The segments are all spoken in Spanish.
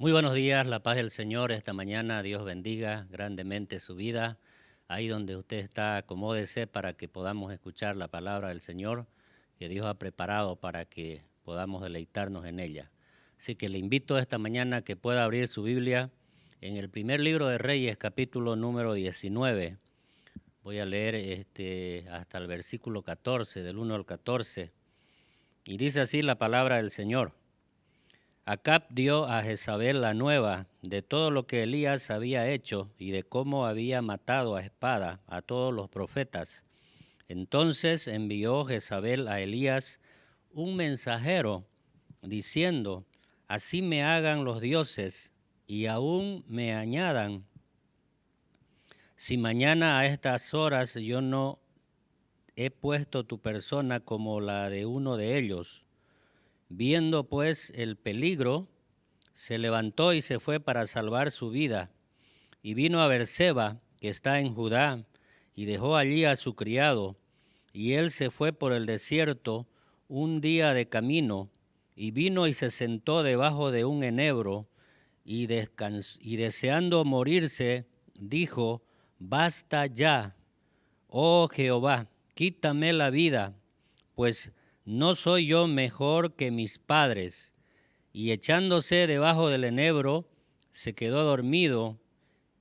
Muy buenos días, la paz del Señor esta mañana. Dios bendiga grandemente su vida. Ahí donde usted está, acomódese para que podamos escuchar la palabra del Señor que Dios ha preparado para que podamos deleitarnos en ella. Así que le invito esta mañana a que pueda abrir su Biblia en el primer libro de Reyes, capítulo número 19. Voy a leer hasta el versículo 14, del 1 al 14. Y dice así la palabra del Señor. Acab dio a Jezabel la nueva de todo lo que Elías había hecho y de cómo había matado a espada a todos los profetas. Entonces envió Jezabel a Elías un mensajero diciendo, así me hagan los dioses y aún me añadan, si mañana a estas horas yo no he puesto tu persona como la de uno de ellos. Viendo pues el peligro, se levantó y se fue para salvar su vida, y vino a Berseba, que está en Judá, y dejó allí a su criado, y él se fue por el desierto un día de camino, y vino y se sentó debajo de un enebro, y deseando morirse, dijo, basta ya, oh Jehová, quítame la vida, pues no soy yo mejor que mis padres. Y echándose debajo del enebro, se quedó dormido.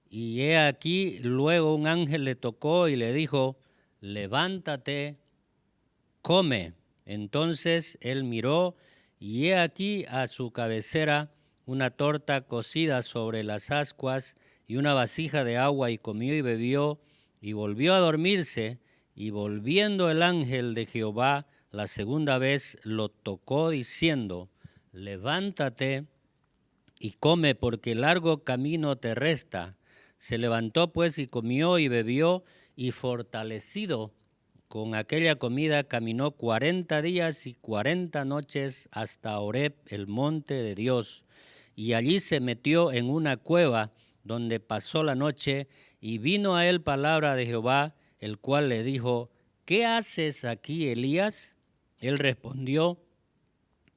Y he aquí, luego un ángel le tocó y le dijo, levántate, come. Entonces él miró, y he aquí a su cabecera una torta cocida sobre las ascuas y una vasija de agua, y comió y bebió, y volvió a dormirse. Y volviendo el ángel de Jehová la segunda vez, lo tocó diciendo, levántate y come, porque largo camino te resta. Se levantó pues y comió y bebió, y fortalecido con aquella comida caminó 40 días y 40 noches hasta Horeb, el monte de Dios. Y allí se metió en una cueva donde pasó la noche, y vino a él palabra de Jehová, el cual le dijo, ¿qué haces aquí, Elías? Él respondió,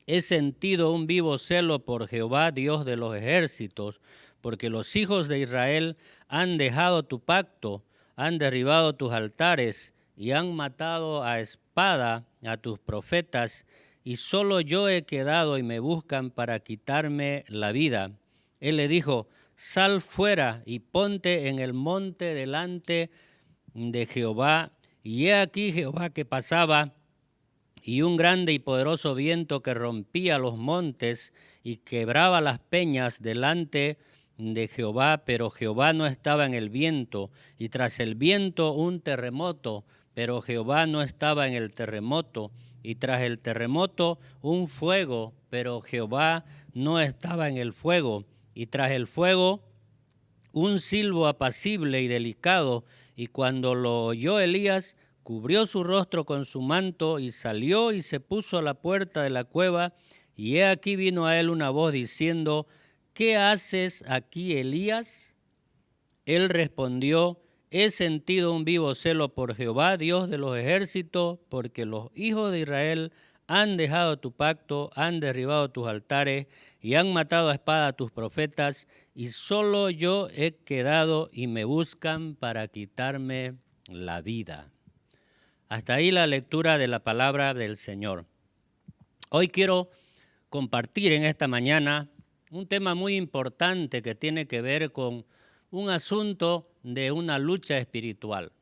he sentido un vivo celo por Jehová, Dios de los ejércitos, porque los hijos de Israel han dejado tu pacto, han derribado tus altares y han matado a espada a tus profetas, y solo yo he quedado y me buscan para quitarme la vida. Él le dijo, sal fuera y ponte en el monte delante de Jehová. Y he aquí Jehová que pasaba, y un grande y poderoso viento que rompía los montes y quebraba las peñas delante de Jehová, pero Jehová no estaba en el viento, y tras el viento un terremoto, pero Jehová no estaba en el terremoto, y tras el terremoto un fuego, pero Jehová no estaba en el fuego, y tras el fuego un silbo apacible y delicado, y cuando lo oyó Elías, cubrió su rostro con su manto y salió y se puso a la puerta de la cueva, y he aquí vino a él una voz diciendo, ¿qué haces aquí, Elías? Él respondió, he sentido un vivo celo por Jehová, Dios de los ejércitos, porque los hijos de Israel han dejado tu pacto, han derribado tus altares y han matado a espada a tus profetas, y solo yo he quedado y me buscan para quitarme la vida. Hasta ahí la lectura de la palabra del Señor. Hoy quiero compartir en esta mañana un tema muy importante que tiene que ver con un asunto de una lucha espiritual.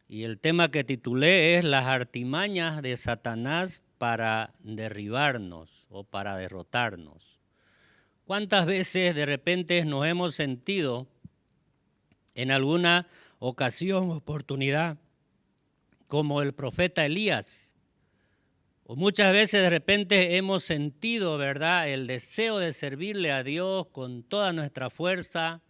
Y el tema que titulé es las artimañas de Satanás para derribarnos o para derrotarnos. ¿Cuántas veces de repente nos hemos sentido en alguna ocasión, oportunidad, como el profeta Elías? O muchas veces de repente hemos sentido, ¿verdad?, el deseo de servirle a Dios con toda nuestra fuerza,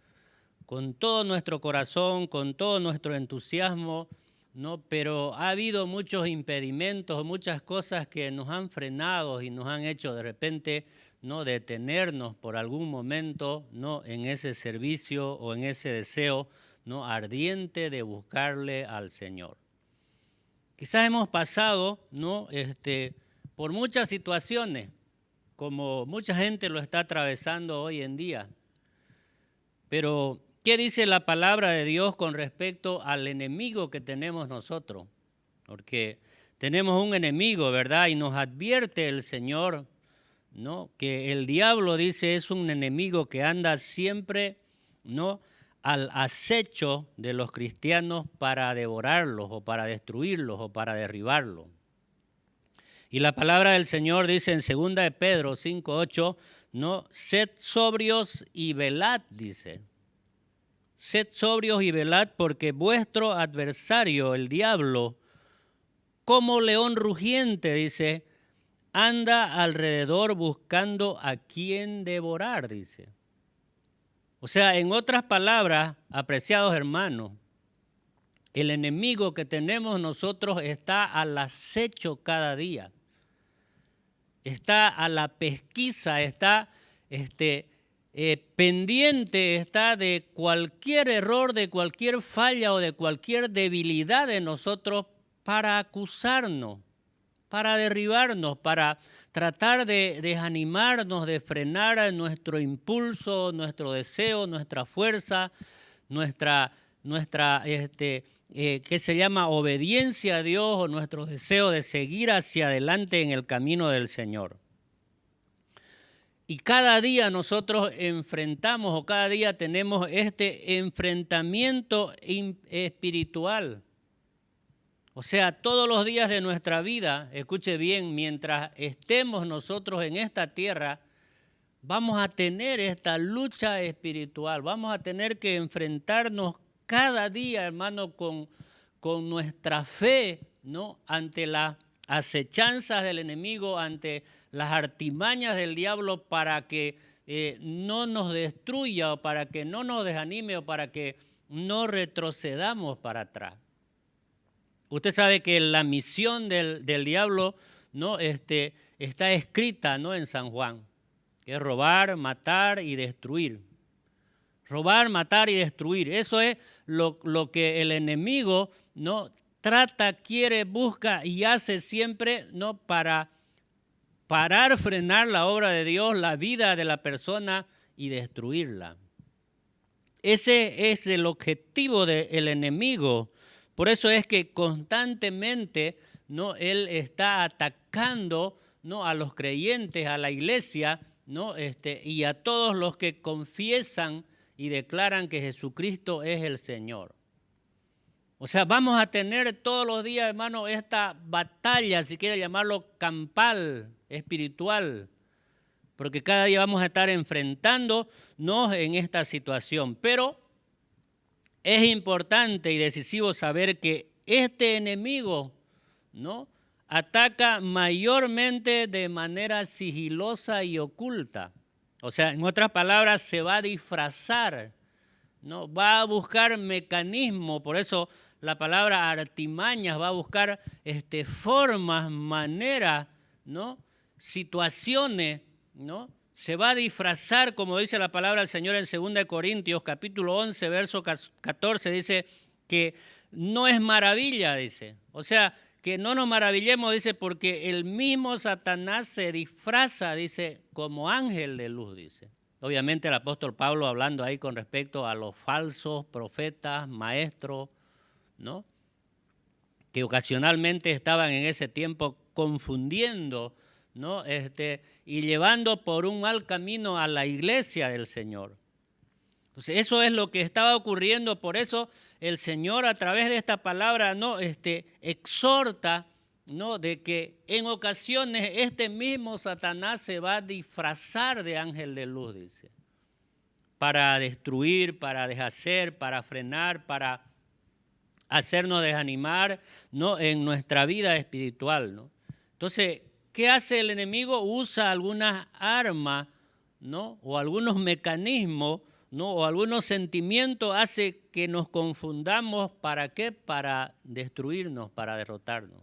con todo nuestro corazón, con todo nuestro entusiasmo, ¿no? Pero ha habido muchos impedimentos, muchas cosas que nos han frenado y nos han hecho de repente, ¿no?, detenernos por algún momento, ¿no?, en ese servicio o en ese deseo, ¿no?, ardiente de buscarle al Señor. Quizás hemos pasado, ¿no?, por muchas situaciones, como mucha gente lo está atravesando hoy en día. Pero, ¿qué dice la palabra de Dios con respecto al enemigo que tenemos nosotros? Porque tenemos un enemigo, ¿verdad? Y nos advierte el Señor, ¿no? Que el diablo, dice, es un enemigo que anda siempre, ¿no?, al acecho de los cristianos para devorarlos o para destruirlos o para derribarlos. Y la palabra del Señor dice en 2 de Pedro 5:8, ¿no? Sed sobrios y velad, dice. Sed sobrios y velad, porque vuestro adversario, el diablo, como león rugiente, dice, anda alrededor buscando a quien devorar, dice. O sea, en otras palabras, apreciados hermanos, el enemigo que tenemos nosotros está al acecho cada día. Está a la pesquisa, está pendiente, está de cualquier error, de cualquier falla o de cualquier debilidad de nosotros para acusarnos, para derribarnos, para tratar de desanimarnos, de frenar nuestro impulso, nuestro deseo, nuestra fuerza, nuestra que se llama obediencia a Dios o nuestro deseo de seguir hacia adelante en el camino del Señor. Y cada día nosotros enfrentamos o cada día tenemos este enfrentamiento espiritual. O sea, todos los días de nuestra vida, escuche bien, mientras estemos nosotros en esta tierra, vamos a tener esta lucha espiritual, vamos a tener que enfrentarnos cada día, hermano, con nuestra fe, ¿no?, ante las acechanzas del enemigo, ante las artimañas del diablo para que no nos destruya o para que no nos desanime o para que no retrocedamos para atrás. Usted sabe que la misión del diablo, ¿no?, está escrita, ¿no?, en San Juan, que es robar, matar y destruir. Robar, matar y destruir. Eso es lo que el enemigo, ¿no?, trata, quiere, busca y hace siempre, ¿no?, para parar, frenar la obra de Dios, la vida de la persona y destruirla. Ese es el objetivo del enemigo. Por eso es que constantemente, ¿no?, él está atacando, ¿no?, a los creyentes, a la iglesia, ¿no?, y a todos los que confiesan y declaran que Jesucristo es el Señor. O sea, vamos a tener todos los días, hermano, esta batalla, si quiere llamarlo campal, espiritual, porque cada día vamos a estar enfrentándonos en esta situación. Pero es importante y decisivo saber que este enemigo, ¿no?, ataca mayormente de manera sigilosa y oculta. O sea, en otras palabras, se va a disfrazar, ¿no?, va a buscar mecanismos, por eso la palabra artimañas, va a buscar formas, maneras, ¿no?, situaciones, ¿no? Se va a disfrazar, como dice la palabra del Señor en 2 Corintios, capítulo 11, verso 14, dice que no es maravilla, dice. O sea, que no nos maravillemos, dice, porque el mismo Satanás se disfraza, dice, como ángel de luz, dice. Obviamente el apóstol Pablo hablando ahí con respecto a los falsos profetas, maestros, ¿no?, que ocasionalmente estaban en ese tiempo confundiendo, ¿no?, y llevando por un mal camino a la iglesia del Señor. Entonces, eso es lo que estaba ocurriendo, por eso el Señor a través de esta palabra, ¿no?, exhorta, ¿no?, de que en ocasiones este mismo Satanás se va a disfrazar de ángel de luz, dice, para destruir, para deshacer, para frenar, para hacernos desanimar, ¿no?, en nuestra vida espiritual, ¿no? Entonces, ¿qué hace el enemigo? Usa algunas armas, ¿no?, o algunos mecanismos, ¿no?, o algunos sentimientos, hace que nos confundamos. ¿Para qué? Para destruirnos, para derrotarnos.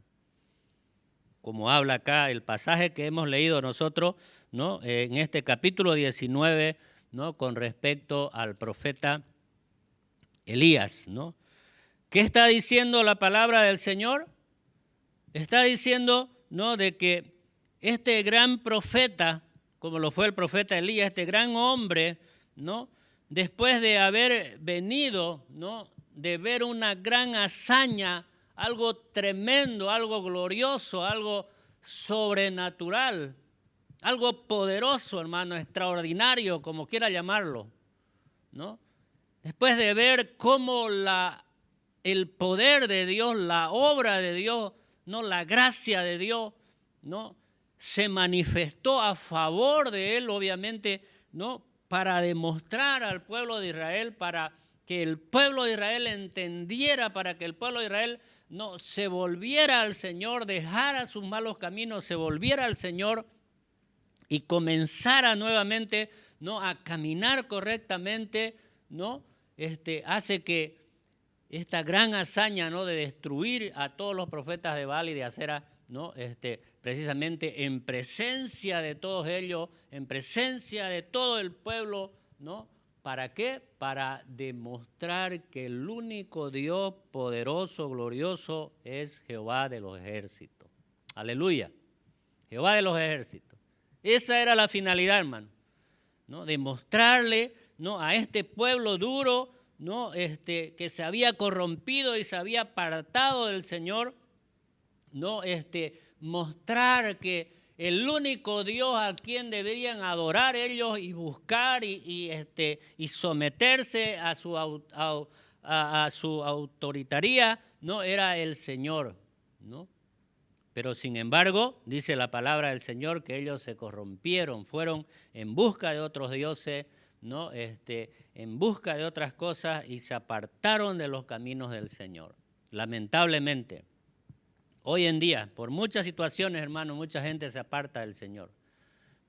Como habla acá el pasaje que hemos leído nosotros, ¿no?, en este capítulo 19, ¿no?, con respecto al profeta Elías, ¿no? ¿Qué está diciendo la palabra del Señor? Está diciendo, ¿no?, de que este gran profeta, como lo fue el profeta Elías, este gran hombre, ¿no? Después de haber venido, ¿no? De ver una gran hazaña, algo tremendo, algo glorioso, algo sobrenatural, algo poderoso, hermano, extraordinario, como quiera llamarlo, ¿no? Después de ver cómo el poder de Dios, la obra de Dios, ¿no? La gracia de Dios, ¿no? Se manifestó a favor de él, obviamente, ¿no? Para demostrar al pueblo de Israel, para que el pueblo de Israel entendiera, para que el pueblo de Israel no se volviera al Señor, dejara sus malos caminos, se volviera al Señor y comenzara nuevamente, ¿no? A caminar correctamente, ¿no? Hace que esta gran hazaña, ¿no? De destruir a todos los profetas de Baal y de Acera, ¿no? Precisamente en presencia de todos ellos, en presencia de todo el pueblo, ¿no? ¿Para qué? Para demostrar que el único Dios poderoso, glorioso, es Jehová de los ejércitos. Aleluya. Jehová de los ejércitos. Esa era la finalidad, hermano, ¿no? Demostrarle, ¿no? A este pueblo duro, ¿no? Que se había corrompido y se había apartado del Señor, ¿no? Mostrar que el único Dios a quien deberían adorar ellos y buscar y someterse a su autoritaría, ¿no? Era el Señor, ¿no? Pero sin embargo, dice la palabra del Señor que ellos se corrompieron, fueron en busca de otros dioses, ¿no? En busca de otras cosas y se apartaron de los caminos del Señor. Lamentablemente, hoy en día, por muchas situaciones, hermano, mucha gente se aparta del Señor.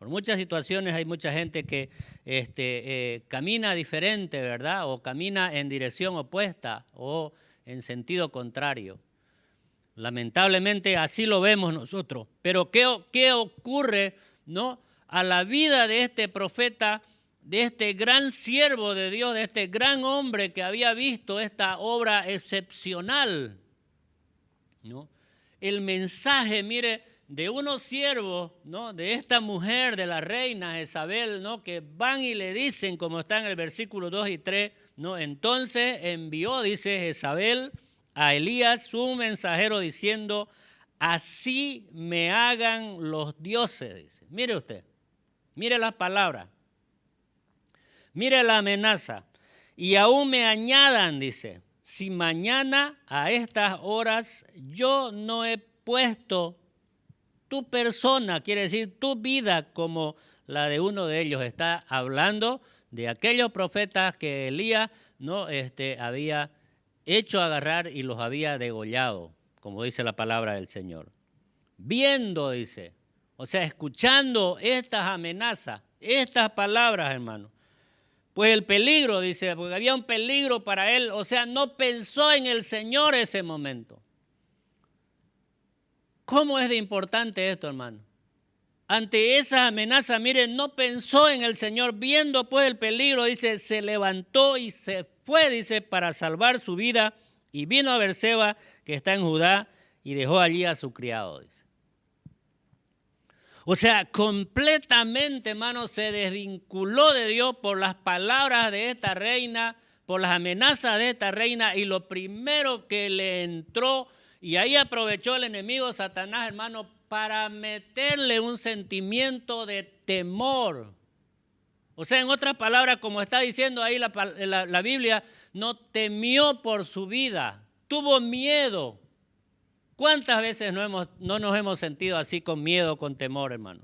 Por muchas situaciones hay mucha gente que camina diferente, ¿verdad? O camina en dirección opuesta o en sentido contrario. Lamentablemente así lo vemos nosotros. Pero ¿qué ocurre, ¿no? A la vida de este profeta, de este gran siervo de Dios, de este gran hombre que había visto esta obra excepcional, ¿no? El mensaje, mire, de unos siervos, ¿no? De esta mujer, de la reina Jezabel, ¿no? Que van y le dicen, como está en el versículo 2 y 3, ¿no? Entonces envió, dice Jezabel, a Elías su mensajero diciendo, así me hagan los dioses, dice. Mire usted, mire las palabras, mire la amenaza. Y aún me añadan, dice, si mañana a estas horas yo no he puesto tu persona, quiere decir tu vida como la de uno de ellos. Está hablando de aquellos profetas que Elías, ¿no? Había hecho agarrar y los había degollado, como dice la palabra del Señor. Viendo, dice, o sea, escuchando estas amenazas, estas palabras, hermano. Pues el peligro, dice, porque había un peligro para él, o sea, no pensó en el Señor ese momento. ¿Cómo es de importante esto, hermano? Ante esa amenaza, miren, no pensó en el Señor, viendo pues el peligro, dice, se levantó y se fue, dice, para salvar su vida y vino a Berseba, que está en Judá, y dejó allí a su criado, dice. O sea, completamente, hermano, se desvinculó de Dios por las palabras de esta reina, por las amenazas de esta reina, y lo primero que le entró, y ahí aprovechó el enemigo Satanás, hermano, para meterle un sentimiento de temor. O sea, en otras palabras, como está diciendo ahí la Biblia, no temió por su vida, tuvo miedo. ¿Cuántas veces no nos hemos sentido así con miedo, con temor, hermano?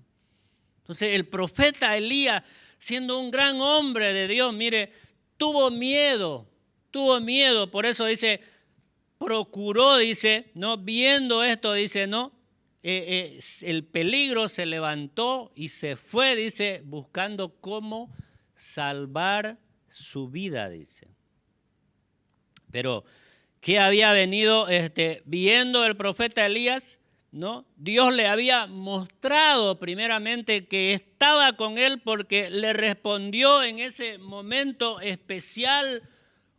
Entonces, el profeta Elías, siendo un gran hombre de Dios, mire, tuvo miedo, por eso dice, procuró, dice, ¿no? Viendo esto, dice, ¿no? El peligro se levantó y se fue, dice, buscando cómo salvar su vida, dice. Pero ¿qué había venido viendo el profeta Elías? ¿No? Dios le había mostrado primeramente que estaba con él porque le respondió en ese momento especial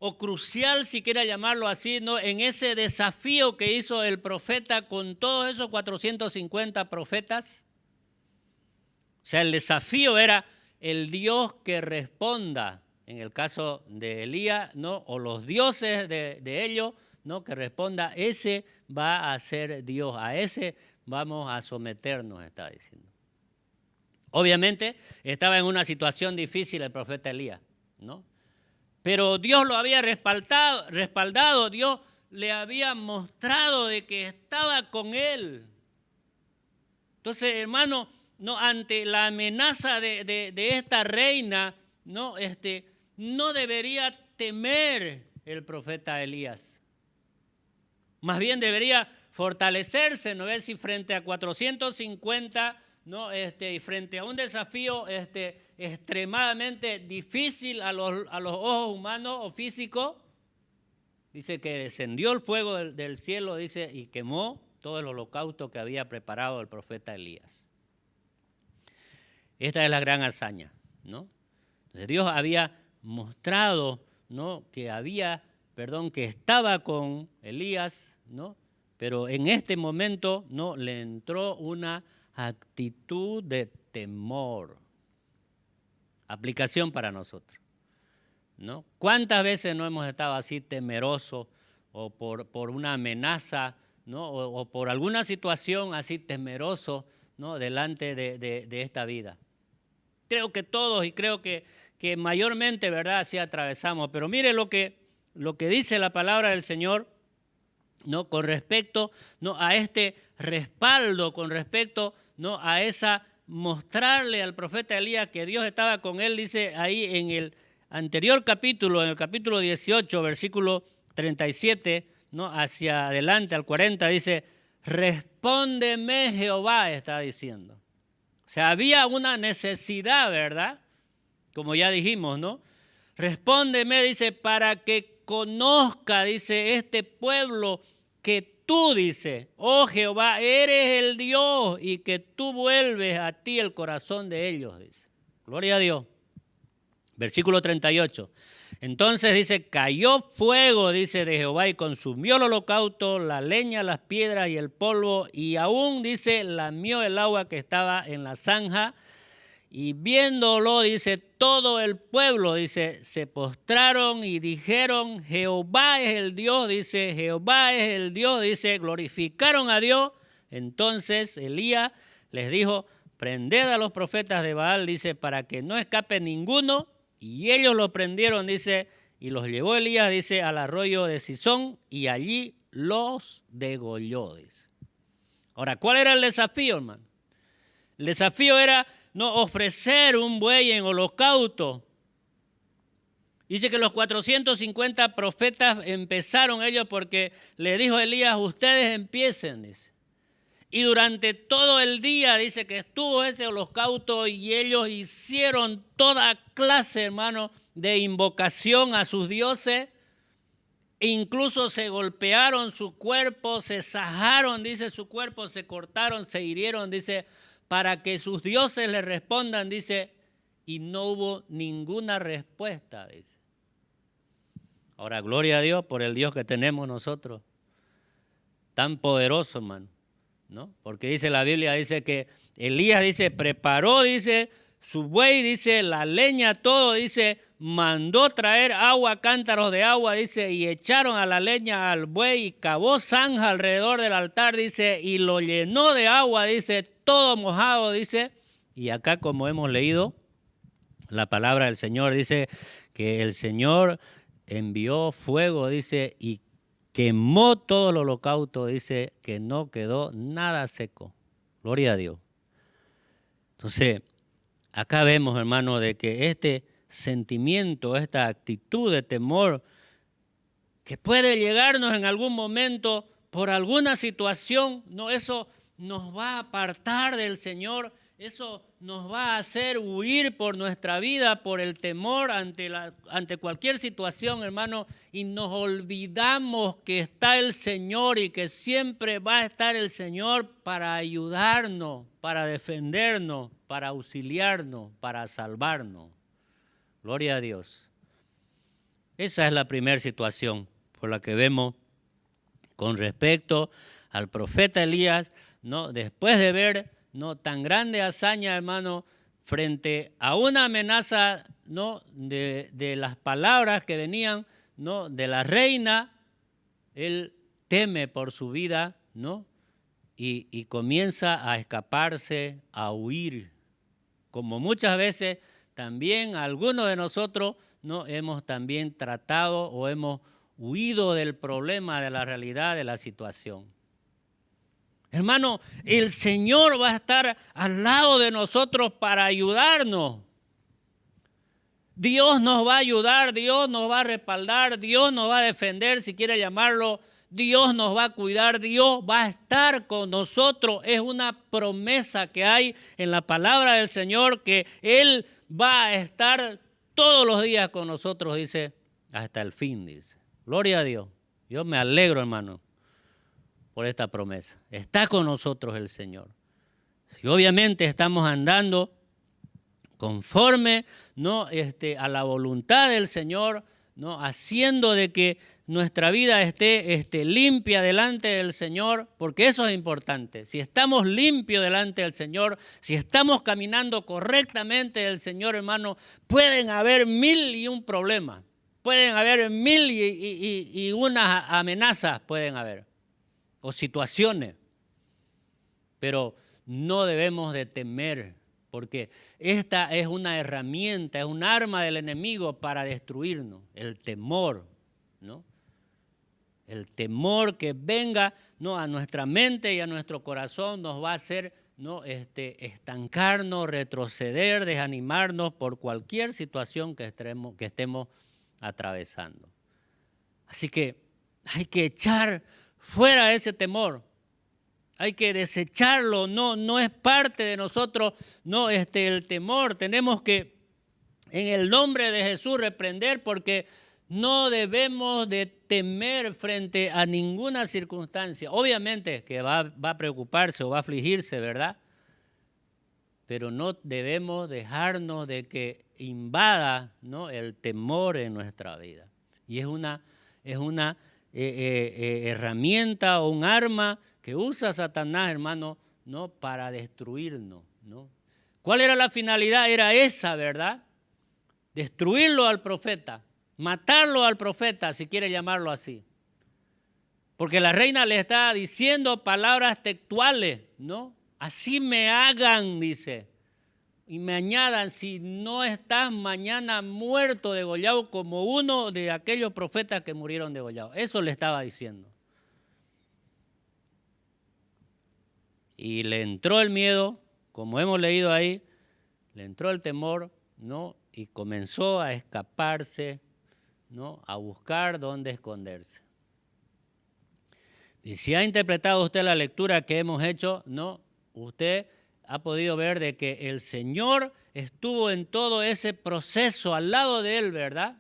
o crucial, si quiera llamarlo así, ¿no? En ese desafío que hizo el profeta con todos esos 450 profetas. O sea, el desafío era el Dios que responda, en el caso de Elías, ¿no? O los dioses de ellos, ¿no? Que responda, ese va a ser Dios, a ese vamos a someternos, está diciendo. Obviamente estaba en una situación difícil el profeta Elías, ¿no? Pero Dios lo había respaldado, Dios le había mostrado de que estaba con él. Entonces, hermano, no, ante la amenaza de esta reina, no, no debería temer el profeta Elías. Más bien debería fortalecerse, ¿no? Ver si frente a 450, ¿no? Y frente a un desafío extremadamente difícil a los ojos humanos o físicos, dice que descendió el fuego del cielo, dice, y quemó todo el holocausto que había preparado el profeta Elías. Esta es la gran hazaña, ¿no? Entonces Dios había mostrado, ¿no? que estaba con Elías, ¿no? Pero en este momento, ¿no? le entró una actitud de temor. Aplicación para nosotros, ¿no? ¿Cuántas veces no hemos estado así temerosos o por una amenaza, ¿no? o por alguna situación así temeroso, ¿no? delante de esta vida? Creo que todos, y creo que mayormente, ¿verdad?, así atravesamos. Pero mire lo que dice la palabra del Señor, ¿no? con respecto, ¿no? a este respaldo, con respecto, ¿no? a esa mostrarle al profeta Elías que Dios estaba con él. Dice ahí en el anterior capítulo, en el capítulo 18, versículo 37, ¿no? hacia adelante al 40, dice, respóndeme Jehová, está diciendo. O sea, había una necesidad, ¿verdad? Como ya dijimos, ¿no? Respóndeme, dice, para que conozca, dice, este pueblo que tú, dice, oh Jehová, eres el Dios y que tú vuelves a ti el corazón de ellos, dice. Gloria a Dios. Versículo 38. Entonces dice, cayó fuego, dice, de Jehová y consumió el holocausto, la leña, las piedras y el polvo, y aún, dice, lamió el agua que estaba en la zanja. Y viéndolo, dice, todo el pueblo, dice, se postraron y dijeron, Jehová es el Dios, dice, Jehová es el Dios, dice, glorificaron a Dios. Entonces Elías les dijo, prended a los profetas de Baal, dice, para que no escape ninguno. Y ellos lo prendieron, dice, y los llevó Elías, dice, al arroyo de Sison, y allí los degolló, dice. Ahora, ¿cuál era el desafío, hermano? El desafío era no ofrecer un buey en holocausto. Dice que los 450 profetas empezaron ellos porque le dijo Elías, ustedes empiecen, dice. Y durante todo el día dice que estuvo ese holocausto y ellos hicieron toda clase, hermano, de invocación a sus dioses. Incluso se golpearon su cuerpo, se sajaron, dice, su cuerpo, se cortaron, se hirieron, dice, para que sus dioses le respondan, dice, y no hubo ninguna respuesta, dice. Ahora, gloria a Dios por el Dios que tenemos nosotros, tan poderoso, hermano, ¿no? Porque dice la Biblia, dice que Elías, dice, preparó, dice, su buey, dice, la leña, todo, dice, mandó traer agua, cántaros de agua, dice, y echaron a la leña al buey y cavó zanja alrededor del altar, dice, y lo llenó de agua, dice, todo mojado, dice. Y acá, como hemos leído, la palabra del Señor dice que el Señor envió fuego, dice, y quemó todo el holocausto, dice, que no quedó nada seco. Gloria a Dios. Entonces, acá vemos, hermano, de que este sentimiento, esta actitud de temor que puede llegarnos en algún momento por alguna situación, no, eso nos va a apartar del Señor, eso nos va a hacer huir por nuestra vida, por el temor ante cualquier situación, hermano, y nos olvidamos que está el Señor y que siempre va a estar el Señor para ayudarnos, para defendernos, para auxiliarnos, para salvarnos. Gloria a Dios. Esa es la primera situación por la que vemos con respecto al profeta Elías, ¿no? Después de ver no tan grande hazaña, hermano, frente a una amenaza, ¿no?, de las palabras que venían, ¿no?, de la reina. Él teme por su vida, ¿no?, y comienza a escaparse, a huir, como muchas veces también algunos de nosotros, ¿no?, hemos también tratado o hemos huido del problema, de la realidad, de la situación. Hermano, el Señor va a estar al lado de nosotros para ayudarnos. Dios nos va a ayudar, Dios nos va a respaldar, Dios nos va a defender, si quiere llamarlo. Dios nos va a cuidar, Dios va a estar con nosotros. Es una promesa que hay en la palabra del Señor, que Él va a estar todos los días con nosotros, dice, hasta el fin, dice. Gloria a Dios. Yo me alegro, hermano, por esta promesa. Está con nosotros el Señor. Si obviamente estamos andando conforme, ¿no?, a la voluntad del Señor, ¿no?, haciendo de que nuestra vida esté limpia delante del Señor, porque eso es importante. Si estamos limpios delante del Señor, si estamos caminando correctamente del Señor, hermano, pueden haber 1001 problemas, pueden haber 1001 amenazas, pueden haber, o situaciones, pero no debemos de temer, porque esta es una herramienta, es un arma del enemigo para destruirnos, el temor, ¿no? El temor que venga, ¿no?, a nuestra mente y a nuestro corazón nos va a hacer, ¿no?, estancarnos, retroceder, desanimarnos por cualquier situación que estemos atravesando. Así que hay que echar fuera ese temor. Hay que desecharlo, no es parte de nosotros, no, el temor. Tenemos que, en el nombre de Jesús, reprender, porque no debemos de temer frente a ninguna circunstancia. Obviamente que va a preocuparse o va a afligirse, ¿verdad? Pero no debemos dejarnos de que invada, ¿no?, el temor en nuestra vida. Y es una herramienta o un arma que usa Satanás, hermano, ¿no?, para destruirnos, ¿no? ¿Cuál era la finalidad? Era esa, ¿verdad? Destruirlo al profeta, matarlo al profeta, si quiere llamarlo así. Porque la reina le está diciendo palabras textuales, ¿no? Así me hagan, dice, y me añadan, si no estás mañana muerto, degollado, como uno de aquellos profetas que murieron degollados. Eso le estaba diciendo. Y le entró el miedo, como hemos leído ahí, le entró el temor, ¿no?, y comenzó a escaparse, ¿no?, a buscar dónde esconderse. Y si ha interpretado usted la lectura que hemos hecho, ¿no?, usted ha podido ver de que el Señor estuvo en todo ese proceso al lado de él, ¿verdad?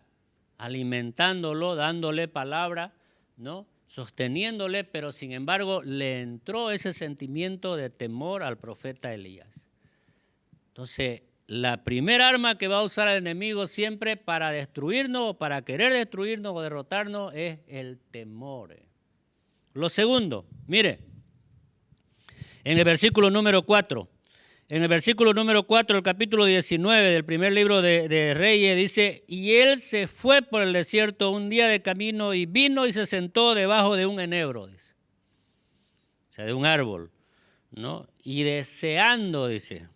Alimentándolo, dándole palabra, ¿no?, sosteniéndole, pero sin embargo le entró ese sentimiento de temor al profeta Elías. Entonces, la primera arma que va a usar el enemigo siempre para destruirnos o para querer destruirnos o derrotarnos es el temor. Lo segundo, mire, en el versículo número 4, del capítulo 19 del primer libro de Reyes, dice, y él se fue por el desierto un día de camino y vino y se sentó debajo de un enebro, dice, o sea, de un árbol, ¿no? Y deseando, dice,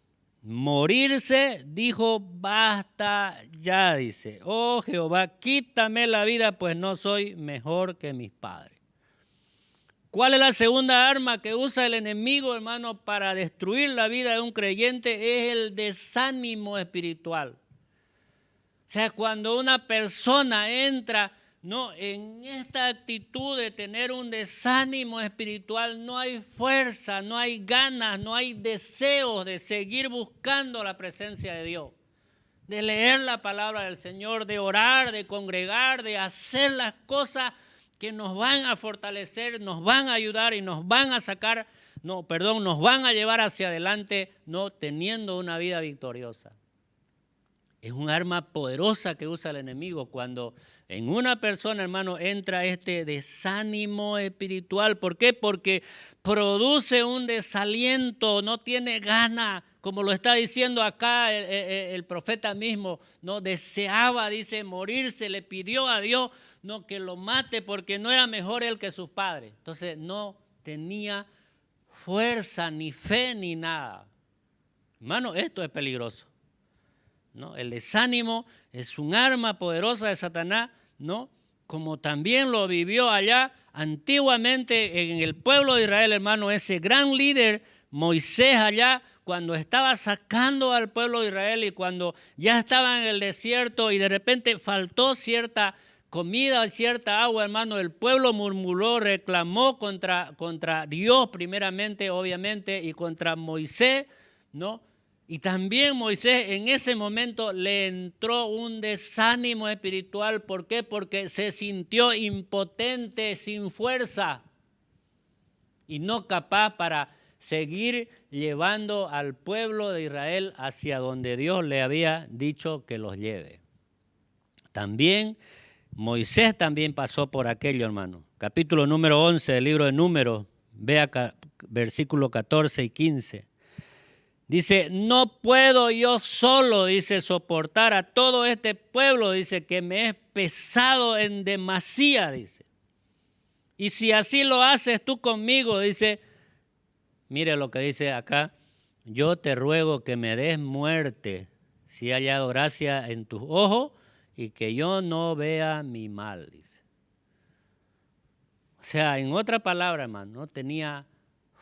morirse, dijo, basta ya, dice, oh Jehová, quítame la vida, pues no soy mejor que mis padres. ¿Cuál es la segunda arma que usa el enemigo, hermano, para destruir la vida de un creyente? Es el desánimo espiritual. O sea, cuando una persona entra, ¿no?, en esta actitud de tener un desánimo espiritual, no hay fuerza, no hay ganas, no hay deseos de seguir buscando la presencia de Dios, de leer la palabra del Señor, de orar, de congregar, de hacer las cosas que nos van a fortalecer, nos van a ayudar y nos van a nos van a llevar hacia adelante, no teniendo una vida victoriosa. Es un arma poderosa que usa el enemigo cuando en una persona, hermano, entra este desánimo espiritual. ¿Por qué? Porque produce un desaliento, no tiene ganas, como lo está diciendo acá el profeta mismo, no deseaba, dice, morirse, le pidió a Dios no que lo mate porque no era mejor él que sus padres. Entonces no tenía fuerza, ni fe, ni nada. Hermano, esto es peligroso, ¿no? El desánimo es un arma poderosa de Satanás, ¿no? Como también lo vivió allá antiguamente en el pueblo de Israel, hermano, ese gran líder Moisés allá, cuando estaba sacando al pueblo de Israel y cuando ya estaba en el desierto y de repente faltó cierta comida, cierta agua, hermano, el pueblo murmuró, reclamó contra Dios primeramente, obviamente, y contra Moisés, ¿no? Y también Moisés en ese momento le entró un desánimo espiritual. ¿Por qué? Porque se sintió impotente, sin fuerza y no capaz para seguir llevando al pueblo de Israel hacia donde Dios le había dicho que los lleve. También Moisés también pasó por aquello, hermano. Capítulo número 11 del libro de Números, vea versículos 14 y 15. Dice, no puedo yo solo, dice, soportar a todo este pueblo, dice, que me es pesado en demasía, dice. Y si así lo haces tú conmigo, dice, mire lo que dice acá, yo te ruego que me des muerte si he hallado gracia en tus ojos y que yo no vea mi mal, dice. O sea, en otra palabra, hermano, no tenía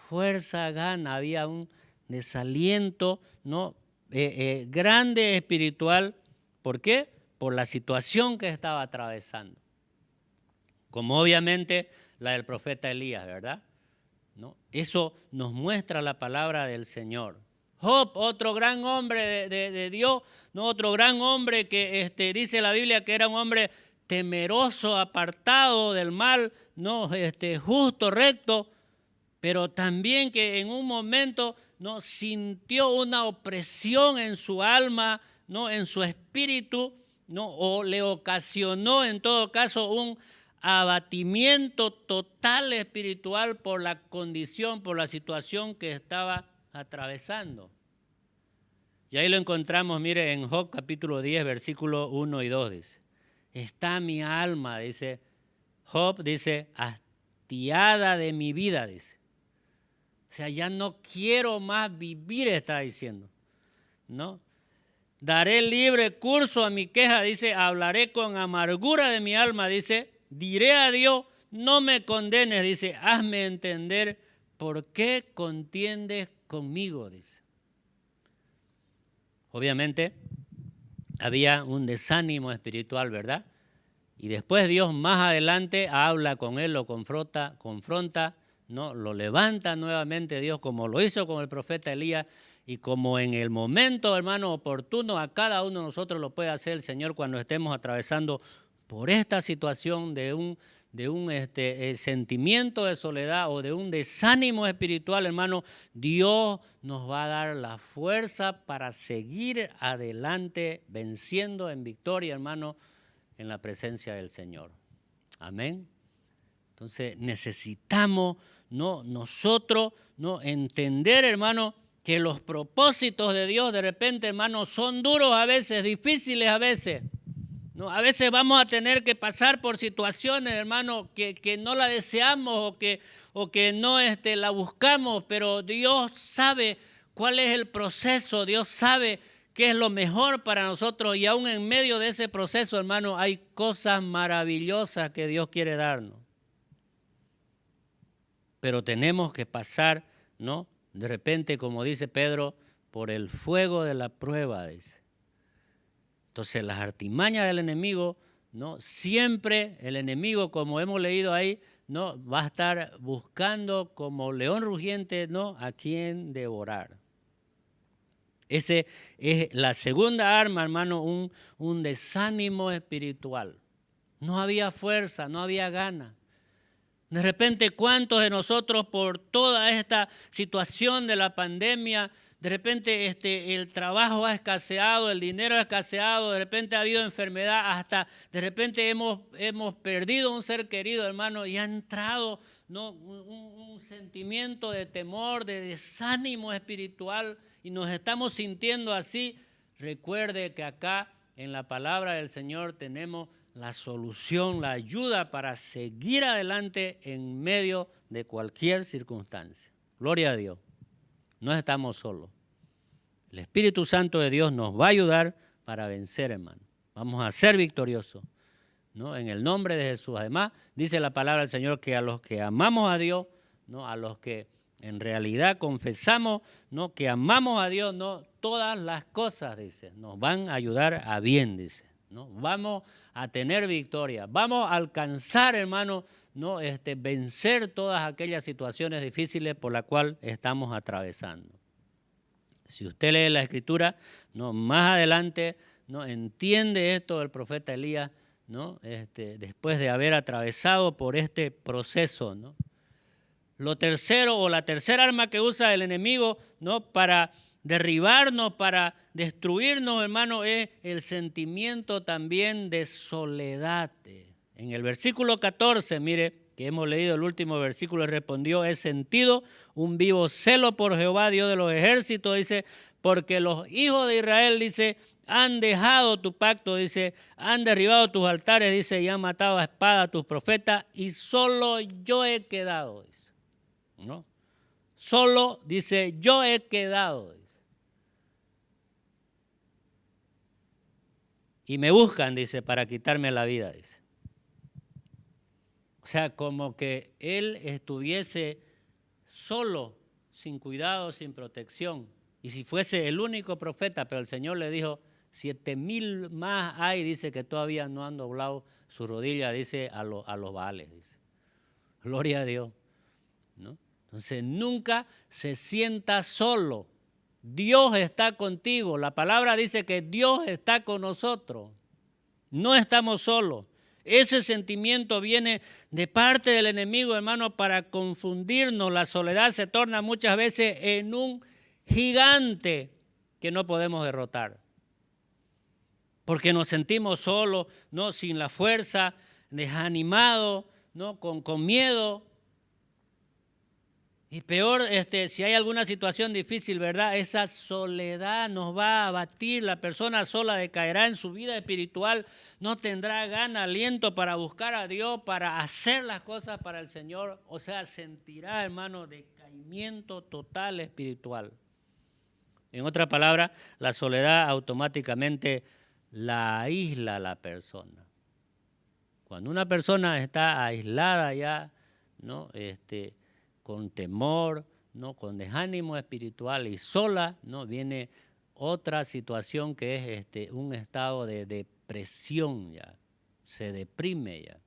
fuerza, gana, había un desaliento, ¿no? Grande espiritual. ¿Por qué? Por la situación que estaba atravesando. Como obviamente la del profeta Elías, ¿verdad? ¿No? Eso nos muestra la palabra del Señor. Job, otro gran hombre de Dios, ¿no? Otro gran hombre que dice la Biblia que era un hombre temeroso, apartado del mal, ¿no? Justo, recto, pero también que en un momento no sintió una opresión en su alma, no, en su espíritu, no, o le ocasionó en todo caso un abatimiento total espiritual por la condición, por la situación que estaba atravesando. Y ahí lo encontramos, mire, en Job capítulo 10, versículos 1 y 2, dice, está mi alma, dice, Job dice, hastiada de mi vida, dice. O sea, ya no quiero más vivir, está diciendo, ¿no? Daré libre curso a mi queja, dice, hablaré con amargura de mi alma, dice, diré a Dios, no me condenes, dice, hazme entender por qué contiendes conmigo, dice. Obviamente, había un desánimo espiritual, ¿verdad? Y después Dios más adelante habla con él, lo confronta, ¿no? Lo levanta nuevamente Dios como lo hizo con el profeta Elías y como en el momento, hermano, oportuno a cada uno de nosotros lo puede hacer el Señor cuando estemos atravesando por esta situación de un sentimiento de soledad o de un desánimo espiritual, hermano. Dios nos va a dar la fuerza para seguir adelante venciendo en victoria, hermano, en la presencia del Señor. Amén. Entonces necesitamos, ¿no? Nosotros, ¿no? Entender, hermano, que los propósitos de Dios de repente, hermano, son duros a veces, difíciles a veces, ¿no? A veces vamos a tener que pasar por situaciones, hermano, que no la deseamos o que no la buscamos, pero Dios sabe cuál es el proceso, Dios sabe qué es lo mejor para nosotros y aún en medio de ese proceso, hermano, hay cosas maravillosas que Dios quiere darnos. Pero tenemos que pasar, ¿no? De repente, como dice Pedro, por el fuego de la prueba, dice. Entonces, las artimañas del enemigo, ¿no? Siempre el enemigo, como hemos leído ahí, ¿no? Va a estar buscando como león rugiente, ¿no? A quien devorar. Ese es la segunda arma, hermano, un desánimo espiritual. No había fuerza, no había gana. De repente, ¿cuántos de nosotros por toda esta situación de la pandemia, De repente el trabajo ha escaseado, el dinero ha escaseado, de repente ha habido enfermedad, hasta de repente hemos perdido un ser querido, hermano, y ha entrado, ¿no?, un sentimiento de temor, de desánimo espiritual, y nos estamos sintiendo así. Recuerde que acá en la palabra del Señor tenemos la solución, la ayuda para seguir adelante en medio de cualquier circunstancia. Gloria a Dios. No estamos solos. El Espíritu Santo de Dios nos va a ayudar para vencer, hermano. Vamos a ser victoriosos, ¿no?, en el nombre de Jesús. Además, dice la palabra del Señor que a los que amamos a Dios, ¿no?, a los que en realidad confesamos, ¿no?, que amamos a Dios, ¿no?, todas las cosas, dice, nos van a ayudar a bien, dice, ¿no? Vamos a tener victoria, vamos a alcanzar, hermano, ¿no?, vencer todas aquellas situaciones difíciles por las cuales estamos atravesando. Si usted lee la Escritura, ¿no?, más adelante, ¿no?, entiende esto del profeta Elías, ¿no?, después de haber atravesado por este proceso, ¿no? Lo tercero, o la tercera arma que usa el enemigo, ¿no?, para derribarnos, para destruirnos, hermano, es el sentimiento también de soledad. En el versículo 14, mire, que hemos leído el último versículo, respondió: he sentido un vivo celo por Jehová, Dios de los ejércitos, dice, porque los hijos de Israel, dice, han dejado tu pacto, dice, han derribado tus altares, dice, y han matado a espada a tus profetas, y solo yo he quedado, dice, ¿no? Solo, dice, yo he quedado, dice. Y me buscan, dice, para quitarme la vida, dice. O sea, como que él estuviese solo, sin cuidado, sin protección. Y si fuese el único profeta, pero el Señor le dijo, 7,000 más hay, dice, que todavía no han doblado su rodilla, dice, a los Baales, dice. Gloria a Dios, ¿no? Entonces, nunca se sienta solo. Dios está contigo. La palabra dice que Dios está con nosotros. No estamos solos. Ese sentimiento viene de parte del enemigo, hermano, para confundirnos. La soledad se torna muchas veces en un gigante que no podemos derrotar. Porque nos sentimos solos, ¿no?, sin la fuerza, desanimados, ¿no?, con miedo. Y peor, si hay alguna situación difícil, ¿verdad?, esa soledad nos va a abatir. La persona sola decaerá en su vida espiritual, no tendrá gana, aliento para buscar a Dios, para hacer las cosas para el Señor. O sea, sentirá, hermano, decaimiento total espiritual. En otras palabras, la soledad automáticamente la aísla a la persona. Cuando una persona está aislada ya, ¿no?, con temor, ¿no?, con desánimo espiritual y sola, ¿no?, viene otra situación que es un estado de depresión ya, se deprime ya.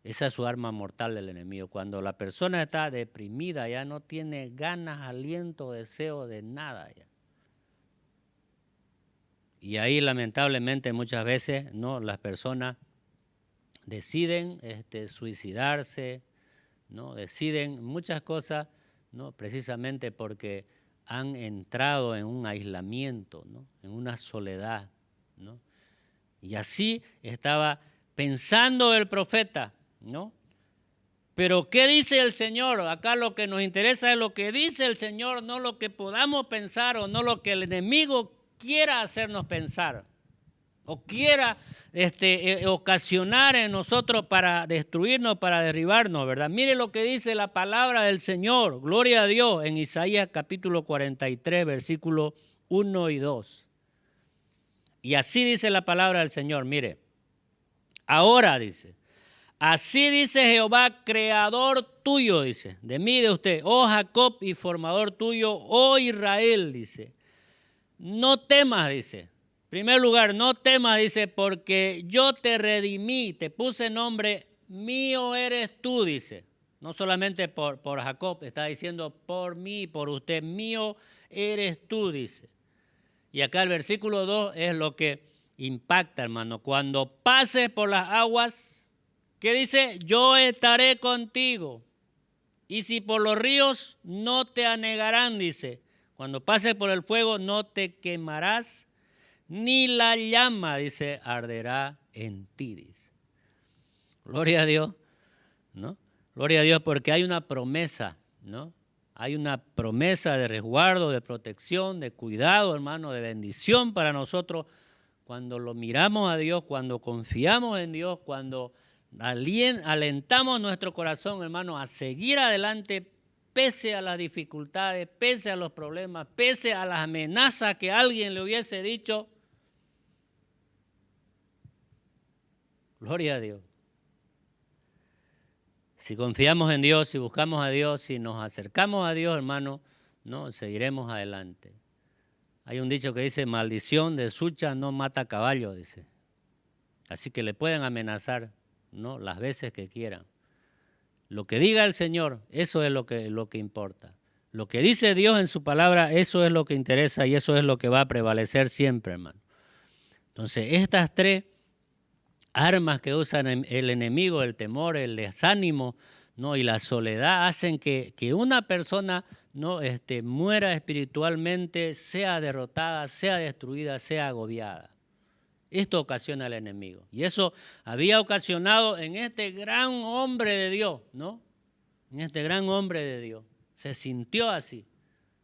Esa es su arma mortal del enemigo. Cuando la persona está deprimida ya no tiene ganas, aliento, deseo de nada ya. Y ahí lamentablemente muchas veces, ¿no?, las personas deciden suicidarse, ¿no?, deciden muchas cosas, ¿no?, precisamente porque han entrado en un aislamiento, ¿no?, en una soledad, ¿no? Y así estaba pensando el profeta, ¿no? Pero ¿qué dice el Señor? Acá lo que nos interesa es lo que dice el Señor, no lo que podamos pensar o no lo que el enemigo quiera hacernos pensar o quiera ocasionar en nosotros para destruirnos, para derribarnos, ¿verdad? Mire lo que dice la palabra del Señor, gloria a Dios, en Isaías capítulo 43, versículos 1 y 2. Y así dice la palabra del Señor, mire, ahora dice, así dice Jehová, creador tuyo, dice, de mí, de usted, oh Jacob, y formador tuyo, oh Israel, dice, no temas, dice. En primer lugar, no temas, dice, porque yo te redimí, te puse nombre, mío eres tú, dice. No solamente por Jacob, está diciendo por mí, por usted, mío eres tú, dice. Y acá el versículo 2 es lo que impacta, hermano. Cuando pases por las aguas, ¿qué dice? Yo estaré contigo. Y si por los ríos, no te anegarán, dice. Cuando pases por el fuego, no te quemarás, ni la llama, dice, arderá en ti, dice. Gloria a Dios, ¿no? Gloria a Dios, porque hay una promesa, ¿no? Hay una promesa de resguardo, de protección, de cuidado, hermano, de bendición para nosotros. Cuando lo miramos a Dios, cuando confiamos en Dios, cuando alentamos nuestro corazón, hermano, a seguir adelante pese a las dificultades, pese a los problemas, pese a las amenazas que alguien le hubiese dicho. Gloria a Dios. Si confiamos en Dios, si buscamos a Dios, si nos acercamos a Dios, hermano, no, seguiremos adelante. Hay un dicho que dice, maldición de sucha no mata caballo, dice. Así que le pueden amenazar, ¿no?, las veces que quieran. Lo que diga el Señor, eso es lo que importa. Lo que dice Dios en su palabra, eso es lo que interesa y eso es lo que va a prevalecer siempre, hermano. Entonces, estas tres armas que usa el enemigo, el temor, el desánimo, ¿no?, y la soledad, hacen que una persona, ¿no?, muera espiritualmente, sea derrotada, sea destruida, sea agobiada. Esto ocasiona el enemigo. Y eso había ocasionado en este gran hombre de Dios, ¿no? En este gran hombre de Dios. Se sintió así,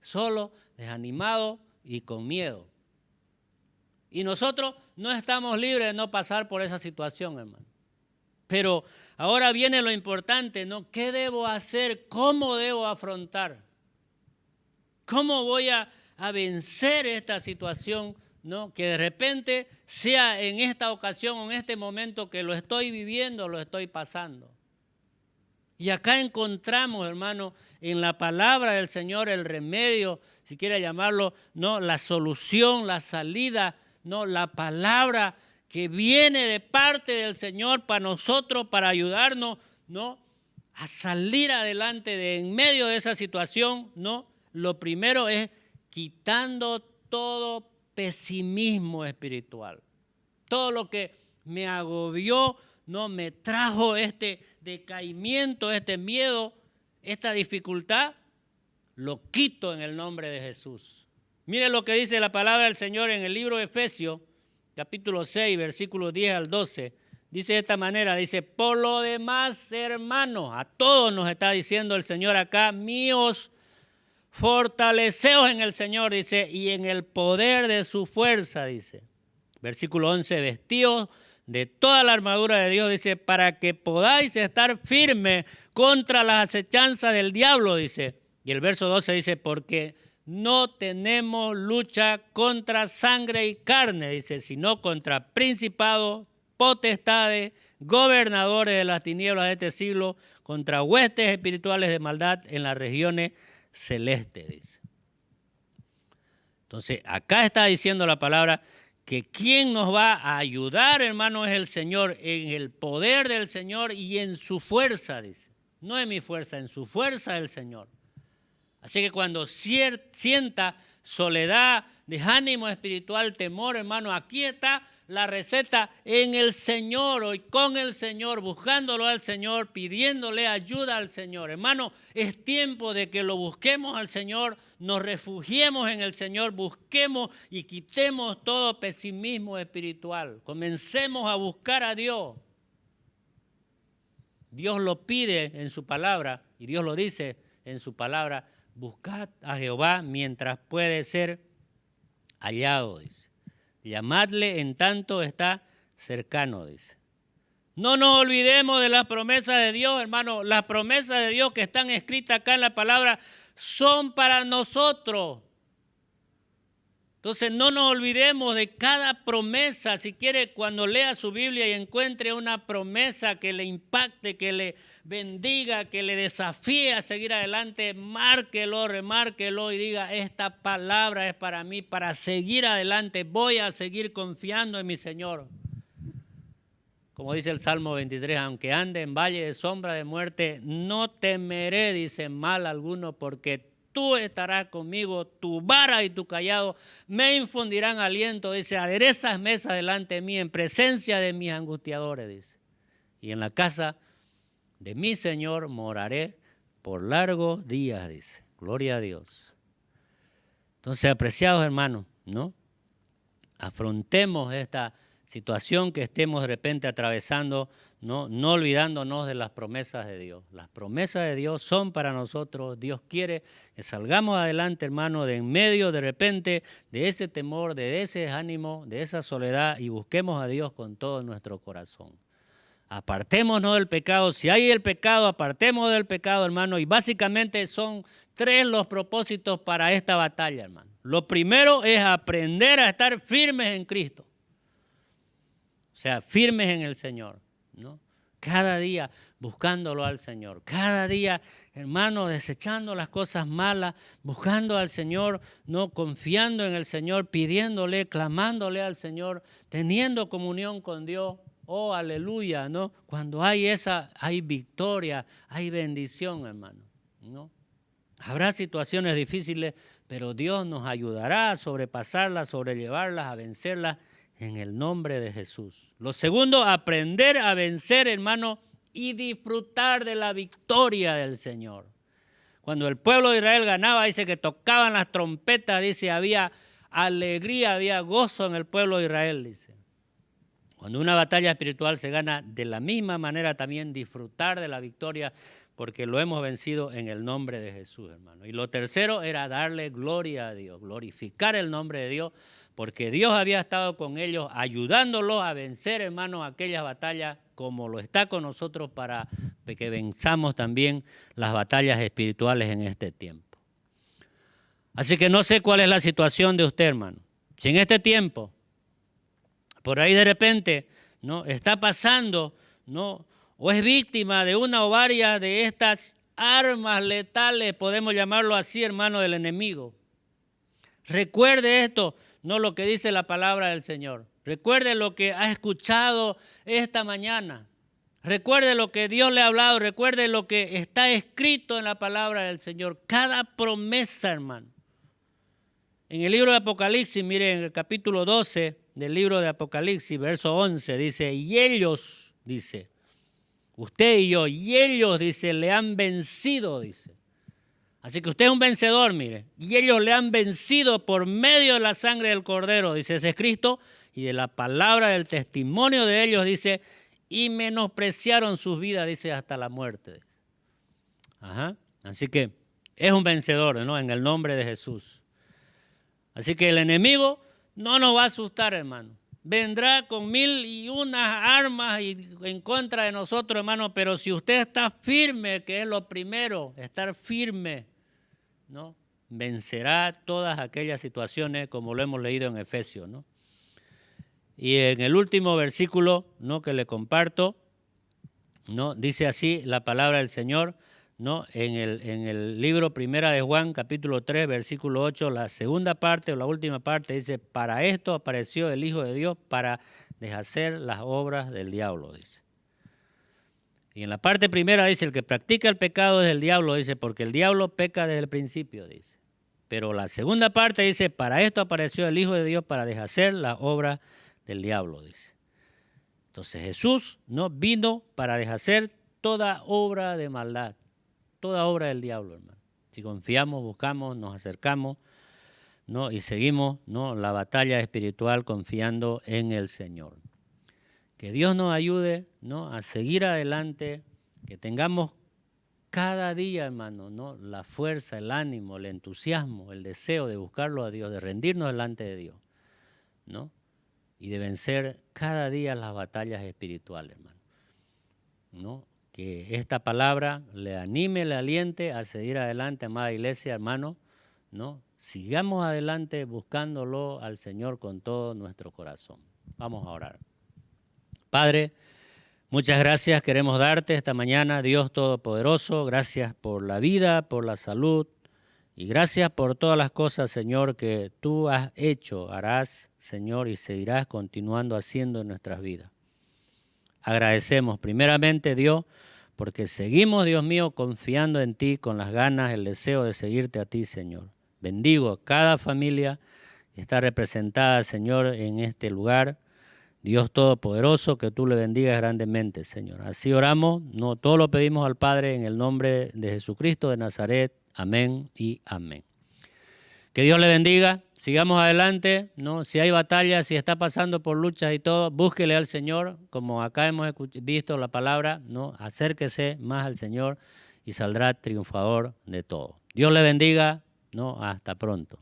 solo, desanimado y con miedo. Y nosotros no estamos libres de no pasar por esa situación, hermano. Pero ahora viene lo importante, ¿no? ¿Qué debo hacer? ¿Cómo debo afrontar? ¿Cómo voy a vencer esta situación, ¿no?, que de repente sea en esta ocasión o en este momento que lo estoy viviendo, lo estoy pasando? Y acá encontramos, hermano, en la palabra del Señor el remedio, si quiere llamarlo, ¿no?, la solución, la salida, ¿no?, la palabra que viene de parte del Señor para nosotros, para ayudarnos, ¿no?, a salir adelante de en medio de esa situación, ¿no? Lo primero es quitando todo pesimismo espiritual. Todo lo que me agobió, no me trajo este decaimiento, este miedo, esta dificultad, lo quito en el nombre de Jesús. Mire lo que dice la palabra del Señor en el libro de Efesios, capítulo 6, versículos 10 al 12. Dice de esta manera, dice, por lo demás, hermanos, a todos nos está diciendo el Señor acá, míos, fortaleceos en el Señor, dice, y en el poder de su fuerza, dice. Versículo 11, vestidos de toda la armadura de Dios, dice, para que podáis estar firmes contra las acechanzas del diablo, dice. Y el verso 12 dice, porque no tenemos lucha contra sangre y carne, dice, sino contra principados, potestades, gobernadores de las tinieblas de este siglo, contra huestes espirituales de maldad en las regiones celeste, dice. Entonces, acá está diciendo la palabra que quien nos va a ayudar, hermano, es el Señor, en el poder del Señor y en su fuerza, dice. No en mi fuerza, en su fuerza del Señor. Así que cuando sienta soledad, desánimo espiritual, temor, hermano, aquí está la receta en el Señor, hoy con el Señor, buscándolo al Señor, pidiéndole ayuda al Señor. Hermano, es tiempo de que lo busquemos al Señor, nos refugiemos en el Señor, busquemos y quitemos todo pesimismo espiritual. Comencemos a buscar a Dios. Dios lo pide en su palabra y Dios lo dice en su palabra, buscad a Jehová mientras puede ser hallado, dice. Llamadle en tanto está cercano, dice. No nos olvidemos de las promesas de Dios, hermano. Las promesas de Dios que están escritas acá en la palabra son para nosotros. Entonces no nos olvidemos de cada promesa. Si quiere, cuando lea su Biblia y encuentre una promesa que le impacte, que le bendiga, que le desafíe a seguir adelante, márquelo, remárquelo y diga, esta palabra es para mí, para seguir adelante. Voy a seguir confiando en mi Señor. Como dice el Salmo 23, aunque ande en valle de sombra de muerte, no temeré, dice, mal alguno, porque tú estarás conmigo, tu vara y tu cayado me infundirán aliento, dice, aderezas mesa delante de mí en presencia de mis angustiadores, dice. Y en la casa de mi Señor moraré por largos días, dice. Gloria a Dios. Entonces, apreciados hermanos, ¿no? Afrontemos esta situación que estemos de repente atravesando, no olvidándonos de las promesas de Dios. Las promesas de Dios son para nosotros. Dios quiere que salgamos adelante, hermano, de en medio de repente de ese temor, de ese desánimo, de esa soledad, y busquemos a Dios con todo nuestro corazón. Apartémonos del pecado. Si hay el pecado, apartemos del pecado, hermano. Y básicamente son 3 los propósitos para esta batalla, hermano. Lo primero es aprender a estar firmes en Cristo. O sea, firmes en el Señor, ¿no? Cada día buscándolo al Señor. Cada día, hermano, desechando las cosas malas, buscando al Señor, ¿no? Confiando en el Señor, pidiéndole, clamándole al Señor, teniendo comunión con Dios. Oh, aleluya, ¿no? Cuando hay victoria, hay bendición, hermano, ¿no? Habrá situaciones difíciles, pero Dios nos ayudará a sobrepasarlas, sobrellevarlas, a vencerlas en el nombre de Jesús. Lo segundo, aprender a vencer, hermano, y disfrutar de la victoria del Señor. Cuando el pueblo de Israel ganaba, dice que tocaban las trompetas, dice, había alegría, había gozo en el pueblo de Israel, dice. Cuando una batalla espiritual se gana, de la misma manera también disfrutar de la victoria, porque lo hemos vencido en el nombre de Jesús, hermano. Y lo tercero era darle gloria a Dios, glorificar el nombre de Dios, porque Dios había estado con ellos, ayudándolos a vencer, hermano, aquellas batallas, como lo está con nosotros para que venzamos también las batallas espirituales en este tiempo. Así que no sé cuál es la situación de usted, hermano. Si en este tiempo, por ahí de repente, ¿no? Está pasando, ¿no? O es víctima de una o varias de estas armas letales, podemos llamarlo así, hermano, del enemigo. Recuerde esto, no lo que dice la palabra del Señor. Recuerde lo que ha escuchado esta mañana. Recuerde lo que Dios le ha hablado. Recuerde lo que está escrito en la palabra del Señor. Cada promesa, hermano. En el libro de Apocalipsis, miren, en el capítulo 12 del libro de Apocalipsis, verso 11, dice, y ellos, dice, usted y yo, y ellos, dice, le han vencido, dice. Así que usted es un vencedor, mire, y ellos le han vencido por medio de la sangre del Cordero, dice, ese es Cristo, y de la palabra del testimonio de ellos, dice, y menospreciaron sus vidas, dice, hasta la muerte. Ajá. Así que es un vencedor, ¿no? En el nombre de Jesús. Así que el enemigo no nos va a asustar, hermano. Vendrá con 1001 armas en contra de nosotros, hermano, pero si usted está firme, que es lo primero, estar firme, ¿no? Vencerá todas aquellas situaciones como lo hemos leído en Efesios, ¿no? Y en el último versículo, ¿no?, que le comparto, ¿no?, dice así la palabra del Señor, ¿no? En el libro Primera de Juan, capítulo 3, versículo 8, la segunda parte o la última parte dice, para esto apareció el Hijo de Dios, para deshacer las obras del diablo, dice. Y en la parte primera dice, el que practica el pecado es el diablo, dice, porque el diablo peca desde el principio, dice. Pero la segunda parte dice, para esto apareció el Hijo de Dios, para deshacer las obras del diablo, dice. Entonces Jesús, ¿no?, vino para deshacer toda obra de maldad, toda obra del diablo, hermano. Si confiamos, buscamos, nos acercamos, ¿no?, y seguimos, ¿no?, la batalla espiritual confiando en el Señor. Que Dios nos ayude, ¿no?, a seguir adelante, que tengamos cada día, hermano, ¿no?, la fuerza, el ánimo, el entusiasmo, el deseo de buscarlo a Dios, de rendirnos delante de Dios, ¿no?, y de vencer cada día las batallas espirituales, hermano, ¿no? Que esta palabra le anime, le aliente a seguir adelante, amada iglesia, hermano, ¿no? Sigamos adelante buscándolo al Señor con todo nuestro corazón. Vamos a orar. Padre, muchas gracias queremos darte esta mañana, Dios Todopoderoso. Gracias por la vida, por la salud y gracias por todas las cosas, Señor, que tú has hecho, harás, Señor, y seguirás continuando haciendo en nuestras vidas. Agradecemos primeramente, Dios, porque seguimos, Dios mío, confiando en ti con las ganas, el deseo de seguirte a ti, Señor. Bendigo a cada familia que está representada, Señor, en este lugar. Dios Todopoderoso, que tú le bendigas grandemente, Señor. Así oramos, no, todo lo pedimos al Padre en el nombre de Jesucristo de Nazaret. Amén y amén. Que Dios le bendiga, sigamos adelante, ¿no? Si hay batallas, si está pasando por luchas y todo, búsquele al Señor, como acá hemos visto la palabra, ¿no? Acérquese más al Señor y saldrá triunfador de todo. Dios le bendiga, ¿no? Hasta pronto.